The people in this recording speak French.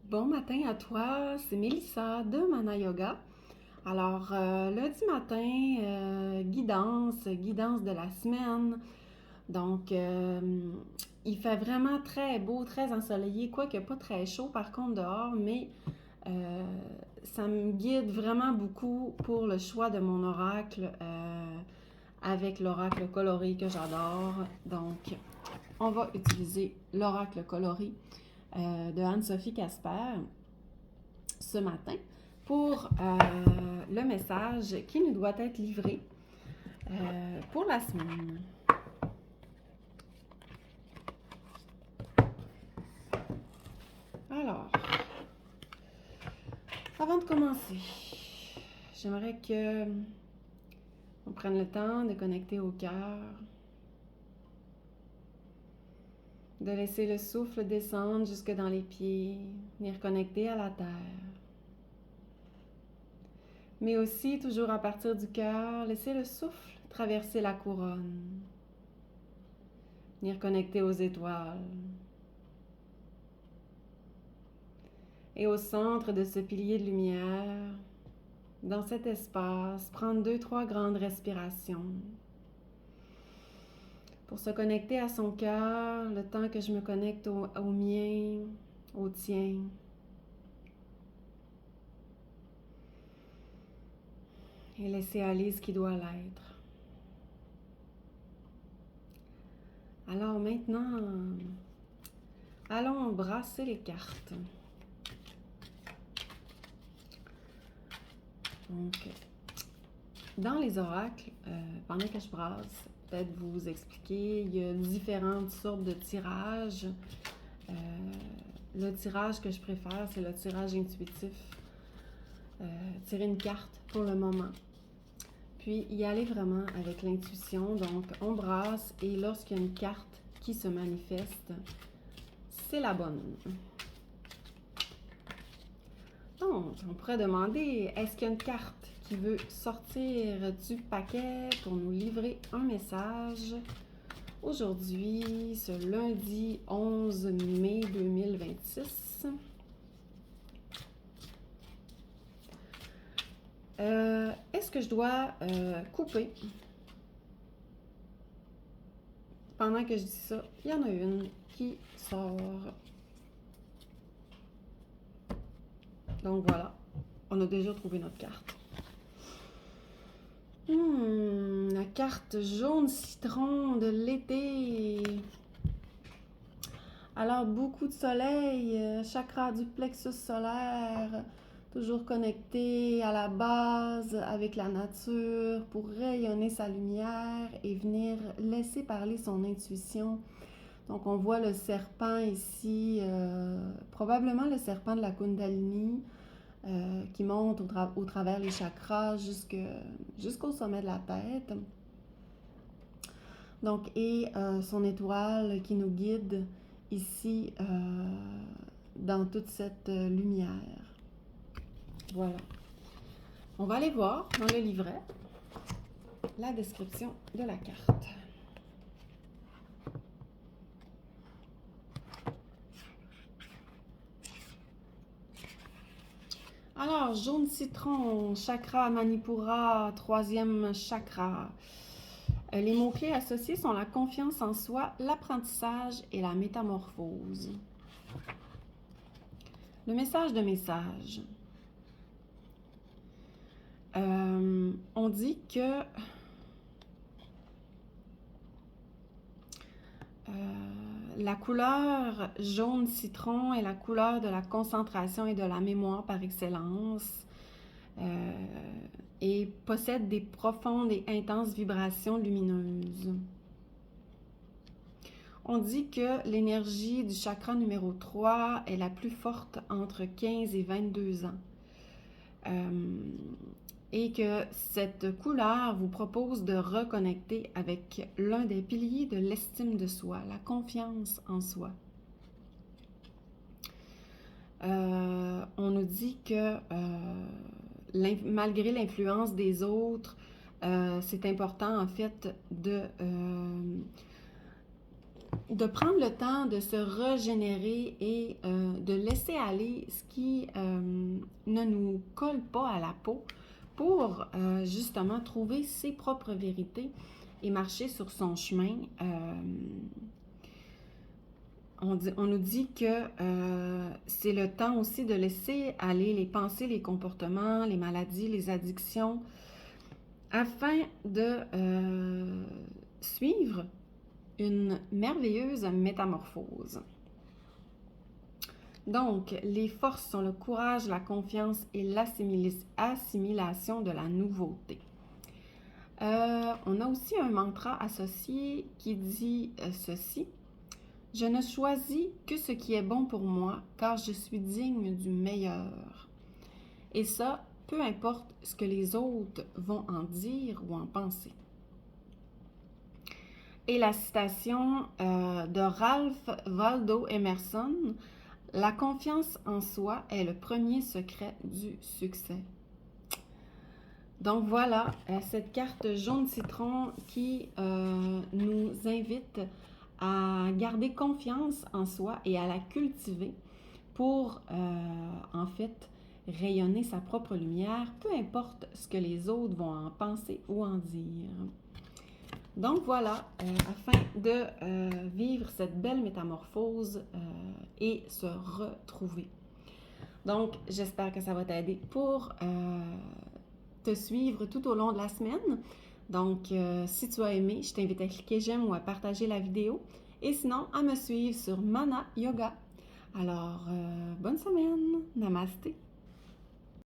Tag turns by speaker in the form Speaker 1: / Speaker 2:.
Speaker 1: Bon matin à toi, c'est Mélissa de Mana Yoga. Alors, lundi matin, guidance de la semaine. Donc, il fait vraiment très beau, très ensoleillé, quoique pas très chaud par contre dehors, mais euh, ça me guide vraiment beaucoup pour le choix de mon oracle avec l'oracle coloré que j'adore. Donc, on va utiliser l'oracle coloré de Anne-Sophie Casper ce matin pour le message qui nous doit être livré pour la semaine. Alors, avant de commencer, j'aimerais que on prenne le temps de connecter au cœur, de laisser le souffle descendre jusque dans les pieds, venir connecter à la terre. Mais aussi, toujours à partir du cœur, laisser le souffle traverser la couronne, venir connecter aux étoiles. Et au centre de ce pilier de lumière, dans cet espace, prendre 2-3 grandes respirations pour se connecter à son cœur, le temps que je me connecte au mien, au tien. Et laisser aller ce qui doit l'être. Alors maintenant, allons brasser les cartes. Donc, dans les oracles, pendant que je brasse, peut-être vous expliquer, il y a différentes sortes de tirages. Le tirage que je préfère, c'est le tirage intuitif. Tirer une carte pour le moment. Puis y aller vraiment avec l'intuition. Donc, on brasse et lorsqu'il y a une carte qui se manifeste, c'est la bonne. Donc, on pourrait demander, est-ce qu'il y a une carte qui veut sortir du paquet pour nous livrer un message aujourd'hui, ce lundi 11 mai 2026? Est-ce que je dois couper? Pendant que je dis ça, il y en a une qui sort. Donc voilà, on a déjà trouvé notre carte. La carte jaune citron de l'été. Alors, beaucoup de soleil, chakra du plexus solaire, toujours connecté à la base avec la nature pour rayonner sa lumière et venir laisser parler son intuition. Donc, on voit le serpent ici, probablement le serpent de la Kundalini, qui monte au travers les chakras jusqu'au sommet de la tête. Donc, et son étoile qui nous guide ici dans toute cette lumière. Voilà. On va aller voir dans le livret la description de la carte. Alors, jaune citron, chakra Manipura, troisième chakra. Les mots-clés associés sont la confiance en soi, l'apprentissage et la métamorphose. Le message de message. On dit que la couleur jaune citron est la couleur de la concentration et de la mémoire par excellence et possède des profondes et intenses vibrations lumineuses. On dit que l'énergie du chakra numéro 3 est la plus forte entre 15 et 22 ans. Et que cette couleur vous propose de reconnecter avec l'un des piliers de l'estime de soi, la confiance en soi. On nous dit que malgré l'influence des autres, c'est important en fait de prendre le temps de se régénérer et de laisser aller ce qui ne nous colle pas à la peau pour justement trouver ses propres vérités et marcher sur son chemin. On nous dit que c'est le temps aussi de laisser aller les pensées, les comportements, les maladies, les addictions, afin de suivre une merveilleuse métamorphose. Donc, les forces sont le courage, la confiance et l'assimilation de la nouveauté. On a aussi un mantra associé qui dit ceci. Je ne choisis que ce qui est bon pour moi, car je suis digne du meilleur. Et ça, peu importe ce que les autres vont en dire ou en penser. Et la citation de Ralph Waldo Emerson, « La confiance en soi est le premier secret du succès ». Donc voilà, cette carte jaune citron qui nous invite à garder confiance en soi et à la cultiver pour, en fait, rayonner sa propre lumière, peu importe ce que les autres vont en penser ou en dire. Donc voilà, afin de vivre cette belle métamorphose et se retrouver. Donc, j'espère que ça va t'aider pour te suivre tout au long de la semaine. Donc, si tu as aimé, je t'invite à cliquer j'aime ou à partager la vidéo. Et sinon, à me suivre sur Mana Yoga. Alors, bonne semaine! Namasté!